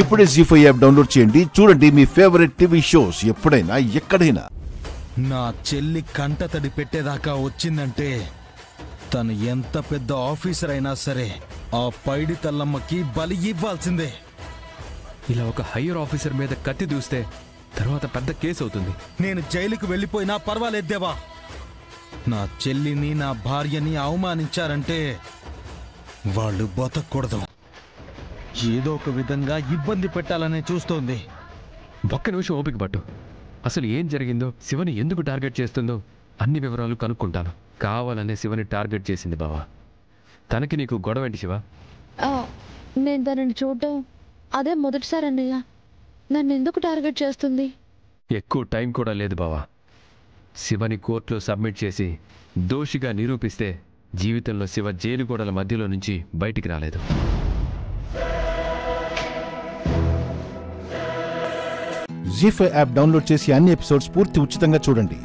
ఇప్పుడే జీ5 app download చేయండి. చూడండి మీ ఫేవరెట్ టీవీ షోస్ ఎప్పుడైనా ఎక్కడైనా. నా చెల్లి కంటతడి పెట్టేదాకా వచ్చిందంటే తను ఎంత పెద్ద ఆఫీసర్ అయినా సరే ఆ పైడి తల్లమ్మకి బలి ఇవ్వాల్సిందే. ఇలా ఒక హయ్యర్ ఆఫీసర్ మీద కత్తి దూస్తే తర్వాత పెద్ద కేసు అవుతుంది. నేను జైలుకు వెళ్ళిపోయినా పర్వాలేదేవా. నా చెల్లిని నా భార్యని అవమానించారంటే వాళ్ళు బతకూడదు. ఏదో ఒక విధంగా ఇబ్బంది పెట్టాలని చూస్తోంది. ఒక్క నిమిషం ఓపిక పట్టు. అసలు ఏం జరిగిందో, శివని ఎందుకు టార్గెట్ చేస్తుందో అన్ని వివరాలు కనుక్కుంటాను. కావాలనే శివని టార్గెట్ చేసింది బావా. తనకి నీకు గొడవ ఏంటి శివ? నేను తనని చూడటం అదే మొదటిసారి అన్నయ్య. నన్ను ఎందుకు టార్గెట్ చేస్తుంది? ఎక్కువ టైం కూడా లేదు బావా. శివని కోర్టులో సబ్మిట్ చేసి దోషిగా నిరూపిస్తే జీవితంలో శివ జైలు గోడల మధ్యలో నుంచి బయటికి రాలేదు. జీ5 యాప్ డౌన్లోడ్ చేసి అన్ని ఎపిసోడ్స్ పూర్తి ఉచితంగా చూడండి.